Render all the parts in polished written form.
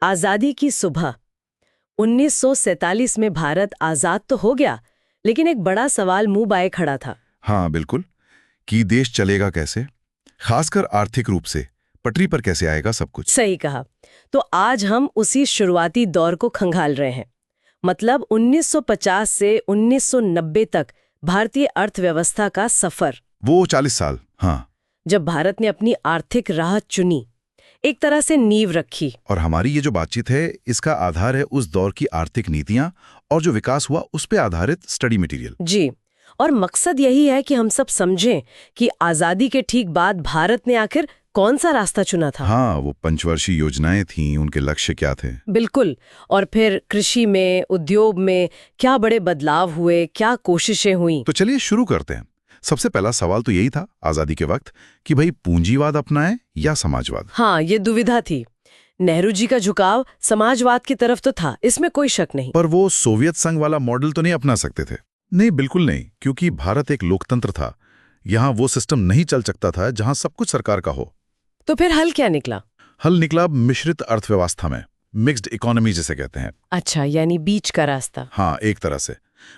आजादी की सुबह 1947 में भारत आजाद तो हो गया, लेकिन एक बड़ा सवाल मुंह बाए खड़ा था। हाँ बिल्कुल, कि देश चलेगा कैसे, खासकर आर्थिक रूप से पटरी पर कैसे आएगा सब कुछ। सही कहा। तो आज हम उसी शुरुआती दौर को खंगाल रहे हैं, मतलब 1950 से 1990 तक भारतीय अर्थव्यवस्था का सफर। वो 40 साल, हाँ। जब भारत ने अपनी आर्थिक राह चुनी, एक तरह से नींव रखी। और हमारी ये जो बातचीत है, इसका आधार है उस दौर की आर्थिक नीतियां और जो विकास हुआ उस पे आधारित स्टडी मटेरियल। जी, और मकसद यही है कि हम सब समझें कि आजादी के ठीक बाद भारत ने आखिर कौन सा रास्ता चुना था। हाँ, वो पंचवर्षीय योजनाएं थीं, उनके लक्ष्य क्या थे। बिल्कुल। और फिर कृषि में, उद्योग में क्या बड़े बदलाव हुए, क्या कोशिशें हुई। तो चलिए शुरू करते हैं। सबसे पहला सवाल तो यही था आजादी के वक्त कि भाई पूंजीवाद अपनाएं या समाजवाद। हाँ, ये दुविधा थी। नेहरू जी का झुकाव समाजवाद की तरफ तो था, इसमें कोई शक नहीं। पर वो सोवियत संघ वाला मॉडल तो नहीं अपना सकते थे। नहीं, बिल्कुल नहीं, क्योंकि भारत एक लोकतंत्र था। यहाँ वो सिस्टम नहीं चल सकता था जहां सब कुछ सरकार का हो। तो फिर हल क्या निकला? हल निकला मिश्रित अर्थव्यवस्था में, मिक्स्ड इकोनॉमी जिसे कहते हैं। अच्छा, यानी बीच का रास्ता। हाँ, एक तरह से।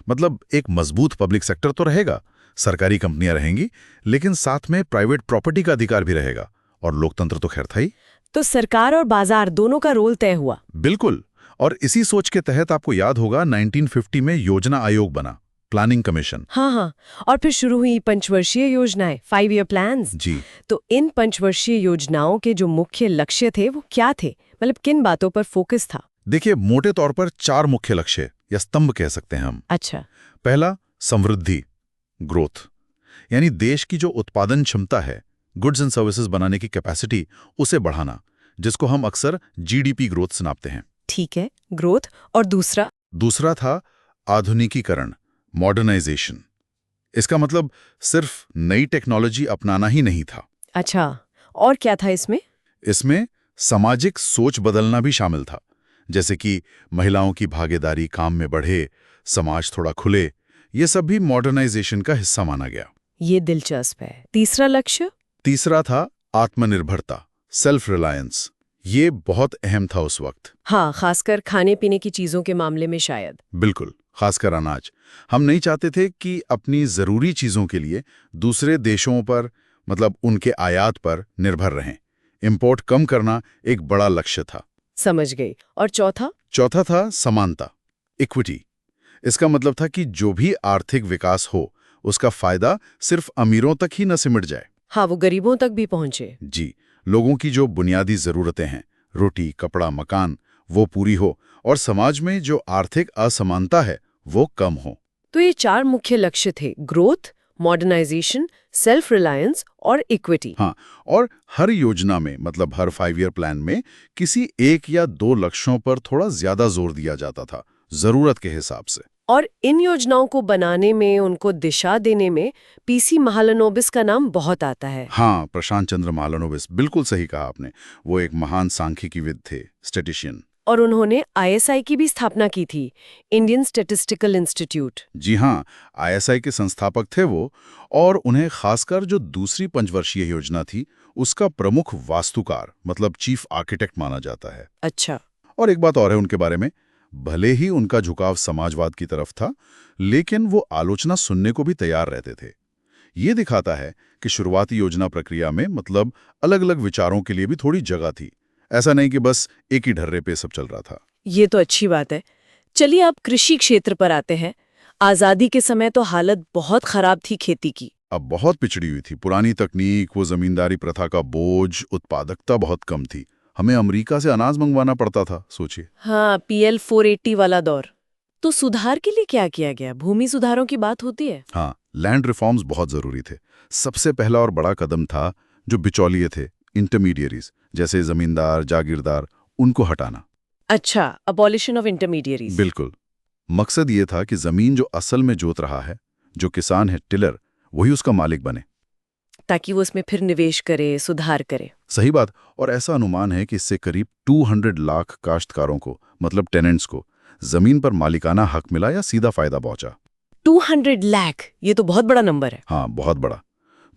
मतलब एक मजबूत पब्लिक सेक्टर तो रहेगा, सरकारी कंपनियां रहेंगी, लेकिन साथ में प्राइवेट प्रॉपर्टी का अधिकार भी रहेगा। और लोकतंत्र तो खैर था ही। तो सरकार और बाजार दोनों का रोल तय हुआ। बिल्कुल। और इसी सोच के तहत आपको याद होगा 1950 में योजना आयोग बना, प्लानिंग कमीशन। हाँ हाँ, और फिर शुरू हुई पंचवर्षीय योजनाएं, 5 ईयर प्लान्स। जी। तो इन पंचवर्षीय योजनाओं के जो मुख्य लक्ष्य थे वो क्या थे, मतलब किन बातों पर फोकस था? देखिए, मोटे तौर पर 4 मुख्य लक्ष्य या स्तंभ कह सकते हैं हम। अच्छा। पहला, समृद्धि, ग्रोथ, यानी देश की जो उत्पादन क्षमता है, गुड्स एंड सर्विसेज बनाने की कैपेसिटी, उसे बढ़ाना, जिसको हम अक्सर जीडीपी ग्रोथ नापते हैं। ठीक है, ग्रोथ। और दूसरा था आधुनिकीकरण, मॉडर्नाइजेशन। इसका मतलब सिर्फ नई टेक्नोलॉजी अपनाना ही नहीं था। अच्छा, और क्या था इसमें? इसमें सामाजिक सोच बदलना भी शामिल था, जैसे कि महिलाओं की भागीदारी काम में बढ़े, समाज थोड़ा खुले। ये सब भी मॉडर्नाइजेशन का हिस्सा माना गया। ये दिलचस्प है। तीसरा लक्ष्य? तीसरा था आत्मनिर्भरता, सेल्फ रिलायंस। ये बहुत अहम था उस वक्त। हाँ, खासकर खाने पीने की चीजों के मामले में शायद। बिल्कुल, खासकर अनाज। हम नहीं चाहते थे कि अपनी जरूरी चीजों के लिए दूसरे देशों पर, मतलब उनके आयात पर निर्भर रहें। इंपोर्ट कम करना एक बड़ा लक्ष्य था। समझ गई। और चौथा? चौथा था समानता, इक्विटी। इसका मतलब था कि जो भी आर्थिक विकास हो, उसका फायदा सिर्फ अमीरों तक ही न सिमट जाए। हाँ, वो गरीबों तक भी पहुंचे। जी, लोगों की जो बुनियादी जरूरतें हैं, रोटी, कपड़ा, मकान, वो पूरी हो, और समाज में जो आर्थिक असमानता है वो कम हो। तो ये 4 मुख्य लक्ष्य थे: ग्रोथ, मॉडर्नाइजेशन, सेल्फ रिलायंस और इक्विटी। हाँ, और हर योजना में, मतलब हर 5 ईयर प्लान में, किसी एक या 2 लक्ष्यों पर थोड़ा ज्यादा जोर दिया जाता था, जरूरत के हिसाब से। और इन योजनाओं को बनाने में, उनको दिशा देने में पीसी महालनोबिस का नाम बहुत आता है। हाँ, प्रशांत चंद्र महालनोबिस, बिल्कुल सही कहा आपने। वो एक महान सांख्यिकीविद थे, स्टैटिशियन। और उन्होंने आईएसआई की भी स्थापना की थी, इंडियन स्टैटिस्टिकल इंस्टीट्यूट। जी हाँ, आईएसआई के संस्थापक थे वो। और उन्हें खासकर जो दूसरी पंचवर्षीय योजना थी, उसका प्रमुख वास्तुकार, मतलब चीफ आर्किटेक्ट माना जाता है। अच्छा। और एक बात और है उनके बारे में, भले ही उनका झुकाव समाजवाद की तरफ था, लेकिन वो आलोचना सुनने को भी तैयार रहते थे। ये दिखाता है कि शुरुआती योजना प्रक्रिया में, मतलब अलग अलग विचारों के लिए भी थोड़ी जगह थी। ऐसा नहीं कि बस एक ही ढर्रे पे सब चल रहा था। ये तो अच्छी बात है। चलिए अब कृषि क्षेत्र पर आते हैं। आजादी के समय तो हालत बहुत खराब थी खेती की। अब बहुत पिछड़ी हुई थी, पुरानी तकनीक, वो जमींदारी प्रथा का बोझ, उत्पादकता बहुत कम थी। हमें अमेरिका से अनाज मंगवाना पड़ता था, सोचिए। हाँ, PL 480 वाला दौर। तो सुधार के लिए क्या किया गया? भूमि सुधारों की बात होती है। हाँ, लैंड रिफॉर्म्स बहुत जरूरी थे। सबसे पहला और बड़ा कदम था जो बिचौलिए थे, इंटरमीडियरीज, जैसे जमींदार, जागीरदार, उनको हटाना। अच्छा, अबॉलिशन ऑफ इंटरमीडियरीज। बिल्कुल। मकसद ये था कि जमीन जो असल में जोत रहा है, जो किसान है, टिलर, वही उसका मालिक बने, ताकि वो उसमें फिर निवेश करे, सुधार करे। सही बात। और ऐसा अनुमान है कि इससे करीब 200 लाख काश्तकारों को, मतलब टेनेंट्स को, जमीन पर मालिकाना हक मिला या सीधा फायदा पहुंचा। 200 लाख, ये तो बहुत बड़ा नंबर है। हाँ, बहुत बड़ा।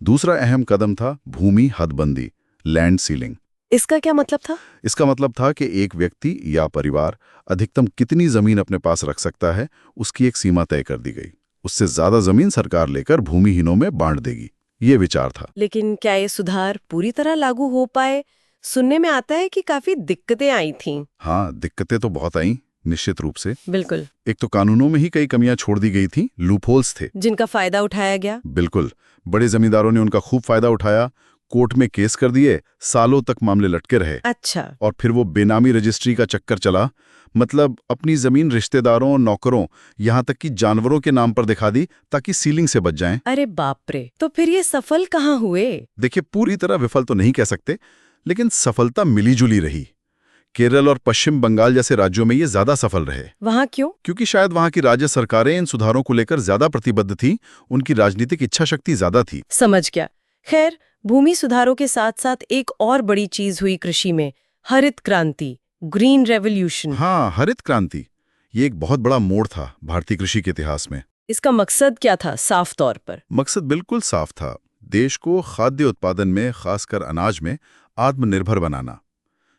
दूसरा अहम कदम था भूमि हदबंदी, लैंड सीलिंग। इसका क्या मतलब था? इसका मतलब था कि एक व्यक्ति या परिवार अधिकतम कितनी जमीन अपने पास रख सकता है, उसकी एक सीमा तय कर दी गई। उससे ज्यादा जमीन सरकार लेकर भूमिहीनों में बांट देगी। ये विचार था। लेकिन क्या ये सुधार पूरी तरह लागू हो पाए? सुनने में आता है कि काफी दिक्कतें आई थीं। हाँ, दिक्कतें तो बहुत आईं, निश्चित रूप से। बिल्कुल। एक तो कानूनों में ही कई कमियां छोड़ दी गई थी, लूपहोल्स थे। जिनका फायदा उठाया गया। बिल्कुल, बड़े जमींदारों ने उनका खूब फायदा उठाया, कोर्ट में केस कर दिए, सालों तक मामले लटके रहे। अच्छा। और फिर वो बेनामी रजिस्ट्री का चक्कर चला, मतलब अपनी जमीन रिश्तेदारों, नौकरों, यहाँ तक कि जानवरों के नाम पर दिखा दी ताकि सीलिंग से बच जाएं। अरे बाप रे, तो फिर ये सफल कहाँ हुए? देखिए, पूरी तरह विफल तो नहीं कह सकते, लेकिन सफलता मिलीजुली रही। केरल और पश्चिम बंगाल जैसे राज्यों में ये ज्यादा सफल रहे। वहाँ क्यों? क्योंकि शायद वहाँ की राज्य सरकारें इन सुधारों को लेकर ज्यादा प्रतिबद्ध थीं, उनकी राजनीतिक इच्छा शक्ति ज्यादा थी। समझ गया। खैर, भूमि सुधारों के साथ साथ एक और बड़ी चीज हुई कृषि में, हरित क्रांति, ग्रीन रेवोल्यूशन। हाँ, हरित क्रांति, ये एक बहुत बड़ा मोड़ था भारतीय कृषि के इतिहास में। इसका मकसद क्या था साफ तौर पर? मकसद बिल्कुल साफ था, देश को खाद्य उत्पादन में, खासकर अनाज में, आत्मनिर्भर बनाना।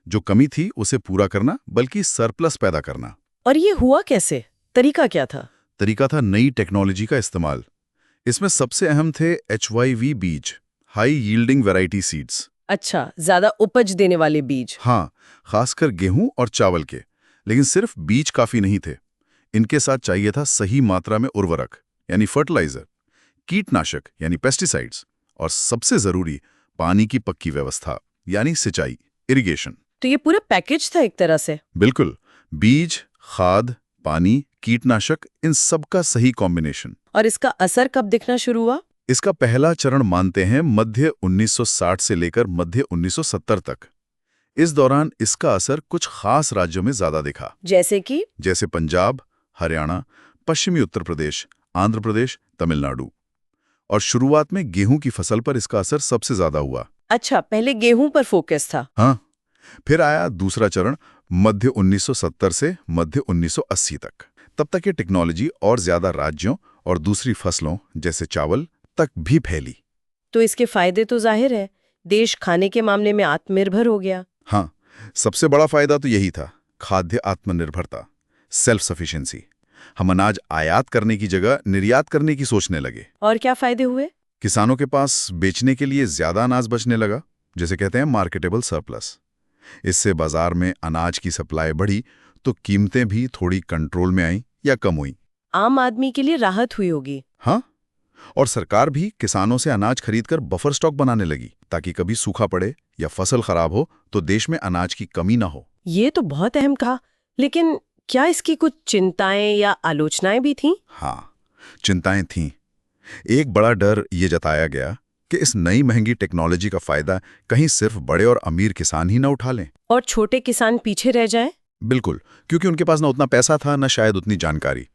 जो कमी थी उसे पूरा करना, बल्कि सरप्लस पैदा करना। और ये हुआ कैसे? तरीका क्या था? तरीका था नई टेक्नोलॉजी का इस्तेमाल। इसमें सबसे अहम थे HYV बीज, हाई यील्डिंग वैरायटी सीड्स। अच्छा, ज्यादा उपज देने वाले बीज। हाँ, खासकर गेहूं और चावल के। लेकिन सिर्फ बीज काफी नहीं थे, इनके साथ चाहिए था सही मात्रा में उर्वरक यानी फर्टिलाइजर, कीटनाशक यानी पेस्टिसाइड्स, और सबसे जरूरी पानी की पक्की व्यवस्था यानी सिंचाई, इरिगेशन। तो ये पूरा पैकेज था एक तरह से। बिल्कुल, बीज, खाद, पानी, कीटनाशक, इन सब का सही कॉम्बिनेशन। और इसका असर कब दिखना शुरू हुआ? इसका पहला चरण मानते हैं मध्य 1960 से लेकर मध्य 1970 तक। इस दौरान इसका असर कुछ खास राज्यों में ज्यादा दिखा। जैसे पंजाब, हरियाणा, पश्चिमी उत्तर प्रदेश, आंध्र प्रदेश, तमिलनाडु। और शुरुआत में गेहूं की फसल पर इसका असर सबसे ज्यादा हुआ। अच्छा, पहले गेहूं पर फोकस था। हाँ, फिर आया दूसरा चरण मध्य 1970 से मध्य 1980 तक। तब तक ये टेक्नोलॉजी और ज्यादा राज्यों और दूसरी फसलों जैसे चावल तक भी फैली। तो इसके फायदे तो जाहिर है, देश खाने के मामले में आत्मनिर्भर हो गया। हाँ, सबसे बड़ा फायदा तो यही था, खाद्य आत्मनिर्भरता, सेल्फ सफिशिएंसी। हम अनाज आयात करने की जगह निर्यात करने की सोचने लगे। और क्या फायदे हुए? किसानों के पास बेचने के लिए ज्यादा अनाज बचने लगा, जिसे कहते हैं मार्केटेबल सरप्लस। इससे बाजार में अनाज की सप्लाई बढ़ी तो कीमतें भी थोड़ी कंट्रोल में आईं या कम हुई। आम आदमी के लिए राहत हुई होगी। हाँ, और सरकार भी किसानों से अनाज खरीदकर बफर स्टॉक बनाने लगी ताकि कभी सूखा पड़े या फसल खराब हो तो देश में अनाज की कमी ना हो। ये तो बहुत अहम कहा, लेकिन क्या इसकी कुछ चिंताएं या आलोचनाएं भी थीं? हाँ, चिंताएं थीं। एक बड़ा डर ये जताया गया कि इस नई महंगी टेक्नोलॉजी का फायदा कहीं सिर्फ बड़े और अमीर किसान ही ना उठा लें और छोटे किसान पीछे रह जाएं। बिल्कुल, क्योंकि उनके पास ना उतना पैसा था, ना शायद उतनी जानकारी।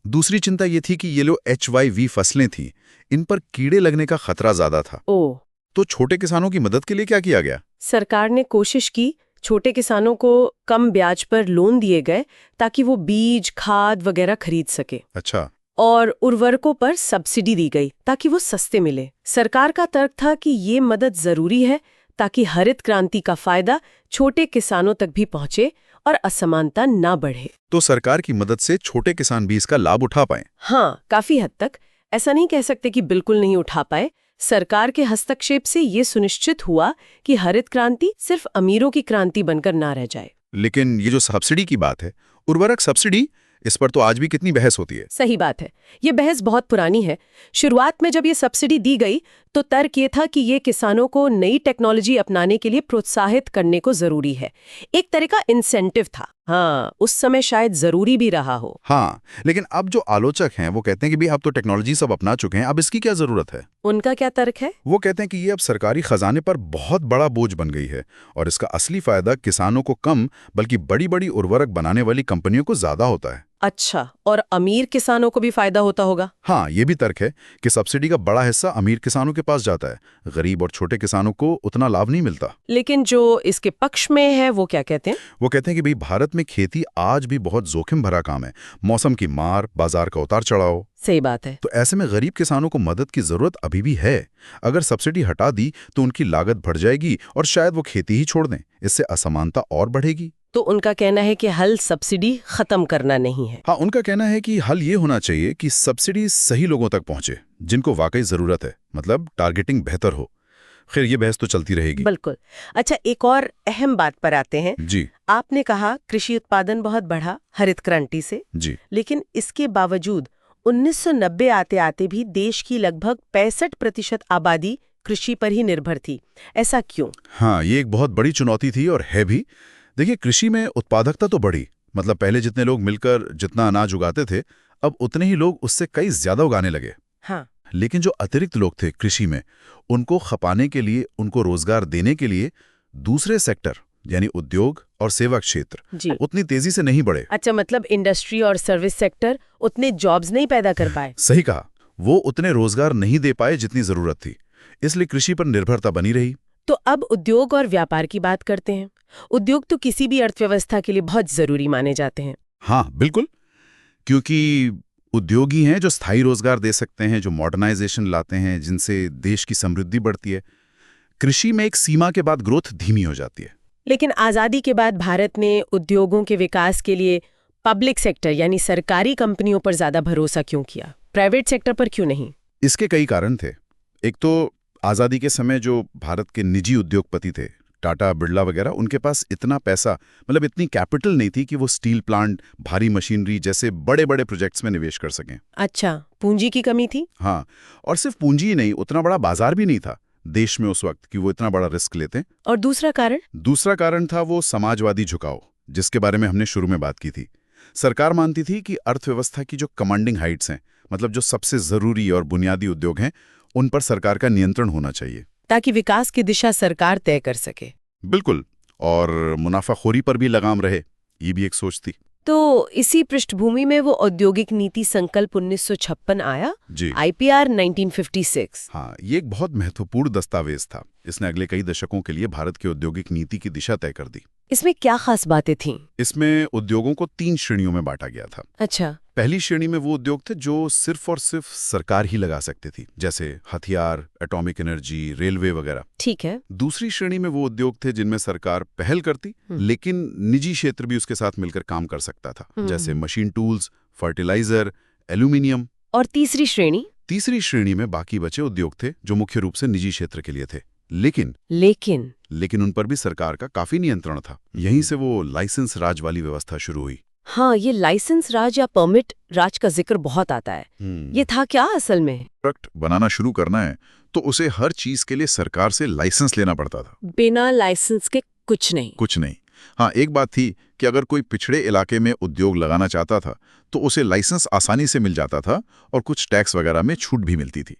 दूसरी चिंता ये थी कि ये जो HYV फसलें थीं, इन पर कीड़े लगने का खतरा ज्यादा था। तो छोटे किसानों की मदद के लिए क्या किया गया? सरकार ने कोशिश की, छोटे किसानों को कम ब्याज पर लोन दिए गए ताकि वो बीज, खाद वगैरह खरीद सके। अच्छा। और उर्वरकों पर सब्सिडी दी गई ताकि वो सस्ते मिले। सरकार का तर्क था कि ये मदद जरूरी है ताकि हरित क्रांति का फायदा छोटे किसानों तक भी पहुंचे और असमानता ना बढ़े। तो सरकार की मदद से छोटे किसान भी इसका लाभ उठा पाए? हाँ, काफी हद तक। ऐसा नहीं कह सकते कि बिल्कुल नहीं उठा पाए। सरकार के हस्तक्षेप से ये सुनिश्चित हुआ कि हरित क्रांति सिर्फ अमीरों की क्रांति बनकर ना रह जाए। लेकिन ये जो सब्सिडी की बात है, उर्वरक सब्सिडी, इस पर तो आज भी कितनी बहस होती है। सही बात है, ये बहस बहुत पुरानी है। शुरुआत में जब ये सब्सिडी दी गई तो तर्क ये था कि ये किसानों को नई टेक्नोलॉजी अपनाने के लिए प्रोत्साहित करने को जरूरी है, एक तरह का इंसेंटिव था। हाँ, उस समय शायद जरूरी भी रहा हो। हाँ, लेकिन अब जो आलोचक हैं वो कहते हैं कि भाई अब तो टेक्नोलॉजी सब अपना चुके हैं, अब इसकी क्या जरूरत है? उनका क्या तर्क है? वो कहते हैं कि ये अब सरकारी खजाने पर बहुत बड़ा बोझ बन गई है और इसका असली फायदा किसानों को कम बल्कि बड़ी बड़ी उर्वरक बनाने वाली कंपनियों को ज्यादा होता है। अच्छा, और अमीर किसानों को भी फायदा होता होगा? हाँ, ये भी तर्क है कि सब्सिडी का बड़ा हिस्सा अमीर किसानों के पास जाता है। गरीब और छोटे किसानों को उतना लाभ नहीं मिलता। लेकिन जो इसके पक्ष में है वो क्या कहते हैं? वो कहते हैं कि भाई भारत में खेती आज भी बहुत जोखिम भरा काम है। मौसम की मार, बाजार का उतार चढ़ाव। सही बात है। तो ऐसे में गरीब किसानों को मदद की जरूरत अभी भी है। अगर सब्सिडी हटा दी तो उनकी लागत बढ़ जाएगी और शायद वो खेती ही छोड़ दें। इससे असमानता और बढ़ेगी। तो उनका कहना है कि हल सब्सिडी खत्म करना नहीं है। हाँ, उनका कहना है कि हल ये होना चाहिए कि सब्सिडी सही लोगों तक पहुंचे जिनको वाकई जरूरत है, मतलब टारगेटिंग बेहतर हो। खैर, ये बहस तो चलती रहेगी। बिल्कुल। अच्छा, एक और अहम बात पर आते हैं। जी आपने कहा कृषि उत्पादन बहुत बढ़ा हरित क्रांति से, जी। लेकिन इसके बावजूद 1990 आते आते भी देश की लगभग 65% आबादी कृषि पर ही निर्भर थी। ऐसा क्यों? हाँ, ये एक बहुत बड़ी चुनौती थी और है भी। देखिए, कृषि में उत्पादकता तो बढ़ी, मतलब पहले जितने लोग मिलकर जितना अनाज उगाते थे, अब उतने ही लोग उससे कई ज्यादा उगाने लगे। हाँ। लेकिन जो अतिरिक्त लोग थे कृषि में, उनको खपाने के लिए, उनको रोजगार देने के लिए दूसरे सेक्टर यानी उद्योग और सेवा क्षेत्र उतनी तेजी से नहीं बढ़े। अच्छा, मतलब इंडस्ट्री और सर्विस सेक्टर उतने जॉब्स नहीं पैदा कर पाए। सही कहा, वो उतने रोजगार नहीं दे पाए जितनी जरूरत थी, इसलिए कृषि पर निर्भरता बनी रही। तो अब उद्योग और व्यापार की बात करते हैं। उद्योग तो किसी भी अर्थव्यवस्था के लिए बहुत जरूरी माने जाते हैं। हाँ बिल्कुल, क्योंकि उद्योगी हैं जो स्थायी रोजगार दे सकते हैं, जो मॉडर्नाइजेशन लाते हैं, जिनसे देश की समृद्धि बढ़ती है। कृषि में एक सीमा के बाद ग्रोथ धीमी हो जाती है। लेकिन आजादी के बाद भारत ने उद्योगों के विकास के लिए पब्लिक सेक्टर यानी सरकारी कंपनियों पर ज्यादा भरोसा क्यों किया, प्राइवेट सेक्टर पर क्यों नहीं? इसके कई कारण थे। एक तो आजादी के समय जो भारत के निजी उद्योगपति थे, टाटा, बिरला वगैरह, उनके पास इतना पैसा, मतलब इतनी कैपिटल नहीं थी कि वो स्टील प्लांट, भारी मशीनरी जैसे बड़े बड़े प्रोजेक्ट्स में निवेश कर सकें। अच्छा, पूंजी की कमी थी। हाँ, और सिर्फ पूंजी ही नहीं, उतना बड़ा बाजार भी नहीं था देश में उस वक्त कि वो इतना बड़ा रिस्क लेते। और दूसरा कारण था वो समाजवादी झुकाव, जिसके बारे में हमने शुरू में बात की थी। सरकार मानती थी कि अर्थव्यवस्था की जो कमांडिंग हाइट्स हैं, मतलब जो सबसे जरूरी और बुनियादी उद्योग हैं, उन पर सरकार का नियंत्रण होना चाहिए, ताकि विकास की दिशा सरकार तय कर सके। बिल्कुल, और मुनाफाखोरी पर भी लगाम रहे, ये भी एक सोच थी। तो इसी पृष्ठभूमि में वो औद्योगिक नीति संकल्प 1956 आया, IPR 1956। हाँ, ये एक बहुत महत्वपूर्ण दस्तावेज था। इसने अगले कई दशकों के लिए भारत की औद्योगिक नीति की दिशा तय कर दी। इसमें क्या खास बातें थीं? इसमें उद्योगों को 3 श्रेणियों में बांटा गया था। अच्छा। पहली श्रेणी में वो उद्योग थे जो सिर्फ और सिर्फ सरकार ही लगा सकती थी, जैसे हथियार, एटॉमिक एनर्जी, रेलवे वगैरह। ठीक है। दूसरी श्रेणी में वो उद्योग थे जिनमें सरकार पहल करती, लेकिन निजी क्षेत्र भी उसके साथ मिलकर काम कर सकता था, जैसे मशीन टूल्स, फर्टिलाइजर, एल्यूमिनियम। और तीसरी श्रेणी में बाकी बचे उद्योग थे जो मुख्य रूप से निजी क्षेत्र के लिए थे, लेकिन उन पर भी सरकार का काफी नियंत्रण था। यहीं से वो लाइसेंस राज वाली व्यवस्था शुरू हुई। हाँ, ये लाइसेंस राज या परमिट राज का जिक्र बहुत आता है। ये था क्या असल में? प्रोडक्ट बनाना शुरू करना है तो उसे हर चीज के लिए सरकार से लाइसेंस लेना पड़ता था। बिना लाइसेंस के कुछ नहीं। हाँ, एक बात थी कि अगर कोई पिछड़े इलाके में उद्योग लगाना चाहता था तो उसे लाइसेंस आसानी से मिल जाता था और कुछ टैक्स वगैरह में छूट भी मिलती थी।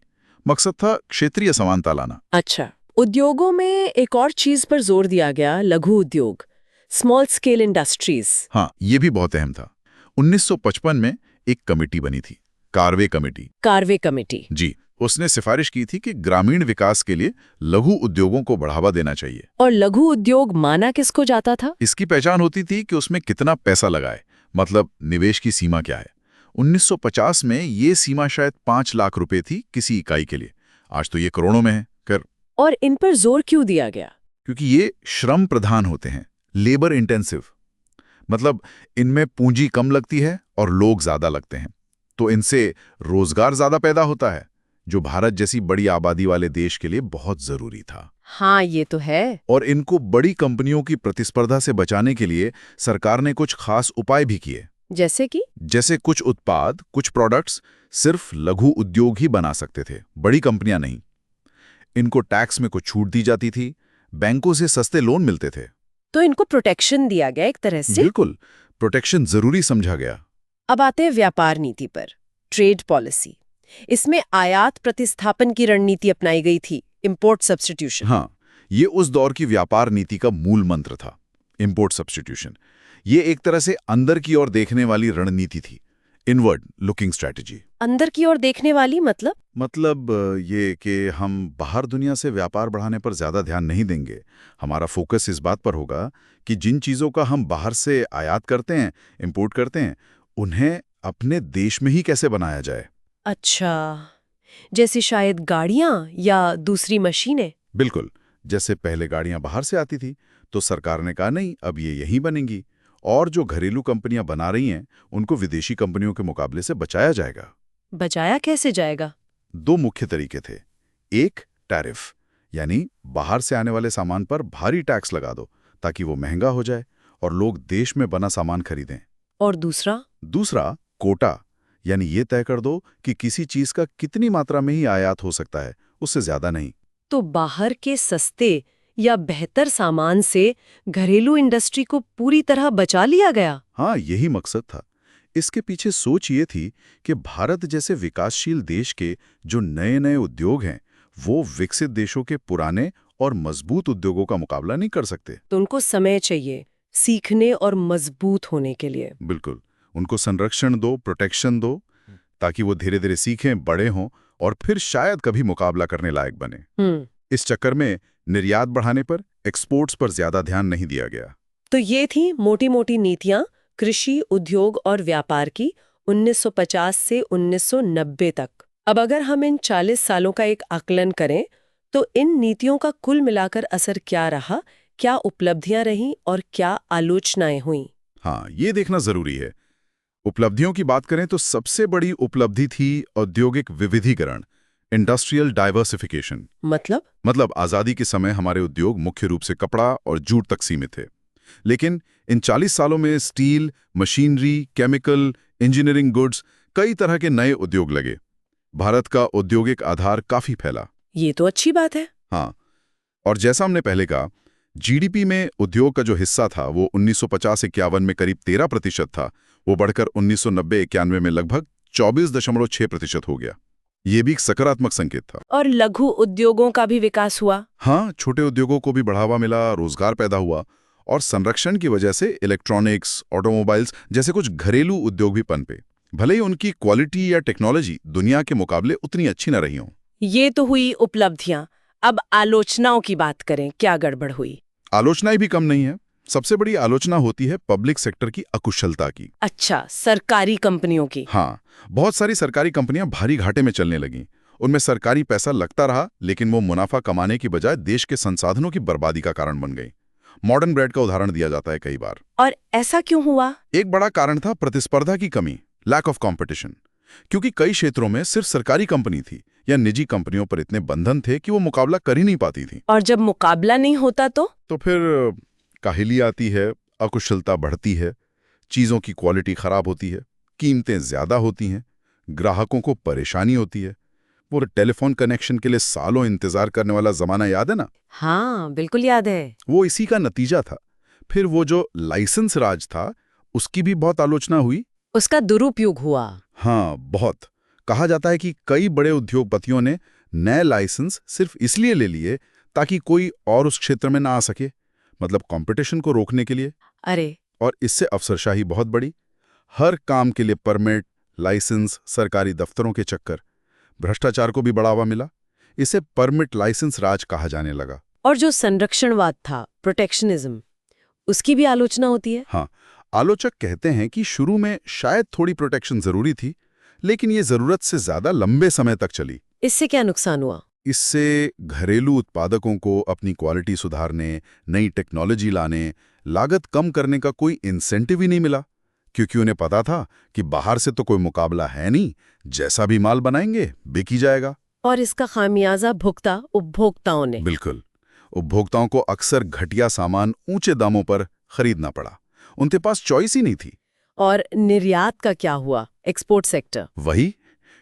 मकसद था क्षेत्रीय समानता लाना। अच्छा, उद्योगों में एक और चीज पर जोर दिया गया, लघु उद्योग, स्मॉल स्केल इंडस्ट्रीज। हाँ, ये भी बहुत अहम था। 1955 में एक कमेटी बनी थी, कारवे कमेटी। जी, उसने सिफारिश की थी कि ग्रामीण विकास के लिए लघु उद्योगों को बढ़ावा देना चाहिए। और लघु उद्योग माना किसको जाता था? इसकी पहचान होती थी कि उसमें कितना पैसा लगाए, मतलब निवेश की सीमा क्या है। 1950 में ये सीमा शायद 5 लाख रुपए थी किसी इकाई के लिए। आज तो ये करोड़ों में है। और इन पर जोर क्यों दिया गया? क्योंकि ये श्रम प्रधान होते हैं, लेबर इंटेंसिव, मतलब इनमें पूंजी कम लगती है और लोग ज्यादा लगते हैं, तो इनसे रोजगार ज्यादा पैदा होता है, जो भारत जैसी बड़ी आबादी वाले देश के लिए बहुत जरूरी था। हाँ, ये तो है। और इनको बड़ी कंपनियों की प्रतिस्पर्धा से बचाने के लिए सरकार ने कुछ खास उपाय भी किए। जैसे कुछ उत्पाद, कुछ प्रोडक्ट्स सिर्फ लघु उद्योग ही बना सकते थे, बड़ी कंपनियां नहीं। इनको टैक्स में कुछ छूट दी जाती थी, बैंकों से सस्ते लोन मिलते थे। तो इनको प्रोटेक्शन दिया गया एक तरह से। बिल्कुल, प्रोटेक्शन जरूरी समझा गया। अब आते हैं व्यापार नीति पर, ट्रेड पॉलिसी। इसमें आयात प्रतिस्थापन की रणनीति अपनाई गई थी, इंपोर्ट सब्स्टिट्यूशन। हाँ, ये उस दौर की व्यापार नीति का मूल मंत्र था, इंपोर्ट सब्स्टिट्यूशन। ये एक तरह से अंदर की ओर देखने वाली रणनीति थी, इनवर्ड लुकिंग स्ट्रैटेजी। अंदर की ओर देखने वाली मतलब ये कि हम बाहर दुनिया से व्यापार बढ़ाने पर ज़्यादा ध्यान नहीं देंगे। हमारा फोकस इस बात पर होगा कि जिन चीज़ों का हम बाहर से आयात करते हैं, इंपोर्ट करते हैं, उन्हें अपने देश में ही कैसे बनाया जाए। अच्छा, जैसे शायद गाड़ियां या दूसरी मशीनें। बिल्कुल, जैसे पहले गाड़ियां बाहर से आती थी तो सरकार ने कहा नहीं, अब ये यहीं बनेंगी, और जो घरेलू कंपनियां बना रही हैं उनको विदेशी कंपनियों के मुकाबले से बचाया जाएगा। बचाया कैसे जाएगा? दो मुख्य तरीके थे। एक, टैरिफ, यानी बाहर से आने वाले सामान पर भारी टैक्स लगा दो ताकि वो महंगा हो जाए और लोग देश में बना सामान खरीदें। और दूसरा, कोटा, यानी ये तय कर दो कि किसी चीज का कितनी मात्रा में ही आयात हो सकता है, उससे ज्यादा नहीं। तो बाहर के सस्ते या बेहतर सामान से घरेलू इंडस्ट्री को पूरी तरह बचा लिया गया। हाँ, यही मकसद था। इसके पीछे सोच ये थी कि भारत जैसे विकासशील देश के जो नए नए उद्योग हैं वो विकसित देशों के पुराने और मजबूत उद्योगों का मुकाबला नहीं कर सकते। तो उनको समय चाहिए सीखने और मजबूत होने के लिए। बिल्कुल, उनको संरक्षण दो, प्रोटेक्शन दो, ताकि वो धीरे धीरे सीखें, बड़े हों और फिर शायद कभी मुकाबला करने लायक बने। इस चक्कर में निर्यात बढ़ाने पर, एक्सपोर्ट्स पर ज्यादा ध्यान नहीं दिया गया। तो ये थी मोटी मोटी नीतियां कृषि, उद्योग और व्यापार की 1950 से 1990 तक। अब अगर हम इन 40 सालों का एक आकलन करें तो इन नीतियों का कुल मिलाकर असर क्या रहा, क्या उपलब्धियां रहीं और क्या आलोचनाएं हुईं? हाँ, ये देखना जरूरी है। उपलब्धियों की बात करें तो सबसे बड़ी उपलब्धि थी औद्योगिक विविधीकरण, इंडस्ट्रियल डाइवर्सिफिकेशन। मतलब आजादी के समय हमारे उद्योग मुख्य रूप से कपड़ा और जूट तक सीमित थे, लेकिन इन 40 सालों में steel, machinery, chemical, engineering goods, कई तरह के नए उद्योग लगे। भारत का औद्योगिक आधार काफी फैला। ये तो अच्छी बात है। हाँ, और जैसा हमने पहले कहा, जीडीपी में उद्योग का जो हिस्सा था वो 1950-51 में करीब 13% था, वो बढ़कर 1990-91 में लगभग 24.6% हो गया। ये भी एक सकारात्मक संकेत था। और लघु उद्योगों का भी विकास हुआ। हाँ, छोटे उद्योगों को भी बढ़ावा मिला, रोजगार पैदा हुआ, और संरक्षण की वजह से इलेक्ट्रॉनिक्स, ऑटोमोबाइल्स जैसे कुछ घरेलू उद्योग भी पनपे, भले ही उनकी क्वालिटी या टेक्नोलॉजी दुनिया के मुकाबले उतनी अच्छी न रही हो। ये तो हुई उपलब्धियां। अब आलोचनाओं की बात करें, क्या गड़बड़ हुई? आलोचनाएं भी कम नहीं है। सबसे बड़ी आलोचना होती है पब्लिक सेक्टर की अकुशलता की। अच्छा, सरकारी कंपनियों की। हाँ, बहुत सारी सरकारी कंपनियां भारी घाटे में चलने लगीं। उनमें सरकारी पैसा लगता रहा, लेकिन वो मुनाफा कमाने की बजाय देश के संसाधनों की बर्बादी का कारण बन गई। मॉडर्न ब्रेड का उदाहरण दिया जाता है कई बार। और ऐसा क्यों हुआ? एक बड़ा कारण था प्रतिस्पर्धा की कमी, लैक ऑफ कंपटीशन। क्योंकि कई क्षेत्रों में सिर्फ सरकारी कंपनी थी या निजी कंपनियों पर इतने बंधन थे कि वो मुकाबला कर ही नहीं पाती थी। और जब मुकाबला नहीं होता तो फिर काहिली आती है, अकुशलता बढ़ती है, चीजों की क्वालिटी खराब होती है, कीमतें ज्यादा होती हैं, ग्राहकों को परेशानी होती है। वो टेलीफोन कनेक्शन के लिए सालों इंतजार करने वाला जमाना याद है ना? हाँ, बिल्कुल याद है। वो इसी का नतीजा था। फिर वो जो लाइसेंस राज था, उसकी भी बहुत आलोचना हुई। उसका दुरुपयोग हुआ। हाँ, बहुत। कहा जाता है कि कई बड़े उद्योगपतियों ने नए लाइसेंस सिर्फ इसलिए ले लिए ताकि कोई और उस क्षेत्र में ना आ सके, मतलब कंपटीशन को रोकने के लिए। अरे! और इससे अफसरशाही बहुत बड़ी। हर काम के लिए परमिट, लाइसेंस, सरकारी दफ्तरों के चक्कर, भ्रष्टाचार को भी बढ़ावा मिला। इसे परमिट लाइसेंस राज कहा जाने लगा। और जो संरक्षणवाद था, प्रोटेक्शनिज्म, उसकी भी आलोचना होती है। हाँ, आलोचक कहते हैं कि शुरू में शायद थोड़ी प्रोटेक्शन जरूरी थी, लेकिन ये जरूरत से ज्यादा लंबे समय तक चली। इससे क्या नुकसान हुआ? इससे घरेलू उत्पादकों को अपनी क्वालिटी सुधारने, नई टेक्नोलॉजी लाने, लागत कम करने का कोई इंसेंटिव ही नहीं मिला, क्योंकि उन्हें पता था कि बाहर से तो कोई मुकाबला है नहीं, जैसा भी माल बनाएंगे बिक ही जाएगा। और इसका खामियाजा भुगता उपभोक्ताओं ने। बिल्कुल, उपभोक्ताओं को अक्सर घटिया सामान ऊंचे दामों पर खरीदना पड़ा। उनके पास चॉइस ही नहीं थी। और निर्यात का क्या हुआ? Export sector. वही,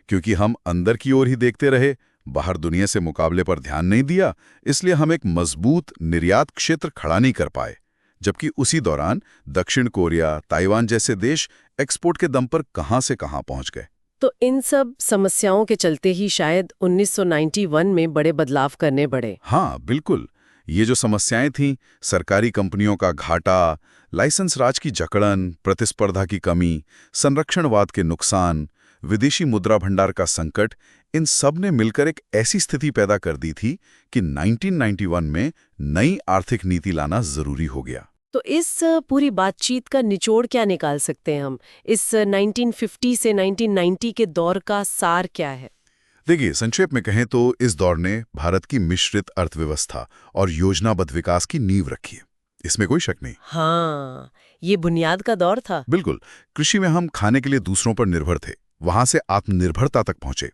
क्योंकि हम अंदर की ओर ही देखते रहे, बाहर दुनिया से मुकाबले पर ध्यान नहीं दिया, इसलिए हम एक मजबूत निर्यात क्षेत्र खड़ा नहीं कर पाए। जबकि उसी दौरान दक्षिण कोरिया, ताइवान जैसे देश एक्सपोर्ट के दम पर कहां से कहां पहुंच गए। तो इन सब समस्याओं के चलते ही शायद 1991 में बड़े बदलाव करने पड़े। हाँ, बिल्कुल। ये जो समस्याएं थीं, सरकारी कंपनियों का घाटा, लाइसेंस राज की जकड़न, प्रतिस्पर्धा की कमी, संरक्षणवाद के नुकसान, विदेशी मुद्रा भंडार का संकट, इन सब ने मिलकर एक ऐसी स्थिति पैदा कर दी थी कि 1991 में नई आर्थिक नीति लाना जरूरी हो गया। तो इस पूरी बातचीत का निचोड़ क्या निकाल सकते हैं हम? इस 1950 से 1990 के दौर का सार क्या है? देखिए, संक्षेप में कहें तो इस दौर ने भारत की मिश्रित अर्थव्यवस्था और योजनाबद्ध विकास की नींव रखी है, इसमें कोई शक नहीं। हाँ, ये बुनियाद का दौर था। बिल्कुल। कृषि में हम खाने के लिए दूसरों पर निर्भर थे, वहां से आत्मनिर्भरता तक पहुंचे।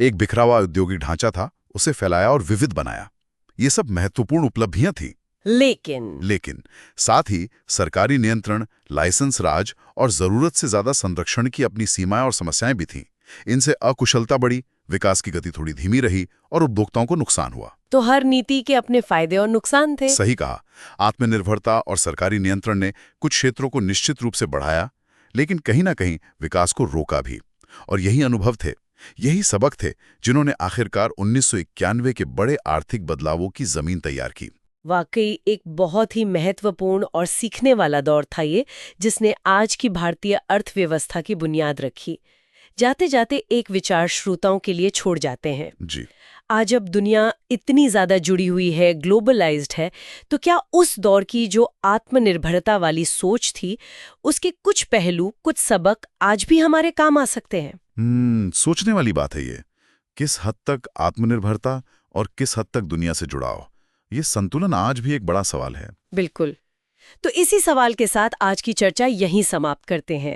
एक बिखरा हुआ औद्योगिक ढांचा था, उसे फैलाया और विविध बनाया। ये सब महत्वपूर्ण उपलब्धियां थीं। लेकिन साथ ही सरकारी नियंत्रण, लाइसेंस राज और जरूरत से ज्यादा संरक्षण की अपनी सीमाएं और समस्याएं भी थीं। इनसे अकुशलता बढ़ी, विकास की गति थोड़ी धीमी रही और उपभोक्ताओं को नुकसान हुआ। तो हर नीति के अपने फायदे और नुकसान थे। सही कहा। आत्मनिर्भरता और सरकारी नियंत्रण ने कुछ क्षेत्रों को निश्चित रूप से बढ़ाया, लेकिन कहीं ना कहीं विकास को रोका भी। और यही अनुभव थे, यही सबक थे जिन्होंने आखिरकार 1991 के बड़े आर्थिक बदलावों की जमीन तैयार की। वाकई एक बहुत ही महत्वपूर्ण और सीखने वाला दौर था ये, जिसने आज की भारतीय अर्थव्यवस्था की बुनियाद रखी। जाते जाते एक विचार श्रोताओं के लिए छोड़ जाते हैं जी। आज अब दुनिया इतनी ज्यादा जुड़ी हुई है, ग्लोबलाइज्ड है, तो क्या उस दौर की जो आत्मनिर्भरता वाली सोच थी, उसके कुछ पहलू, कुछ सबक आज भी हमारे काम आ सकते हैं? सोचने वाली बात है ये। किस हद तक आत्मनिर्भरता और किस हद तक दुनिया से जुड़ाव, ये संतुलन आज भी एक बड़ा सवाल है। बिल्कुल। तो इसी सवाल के साथ आज की चर्चा यहीं समाप्त करते हैं।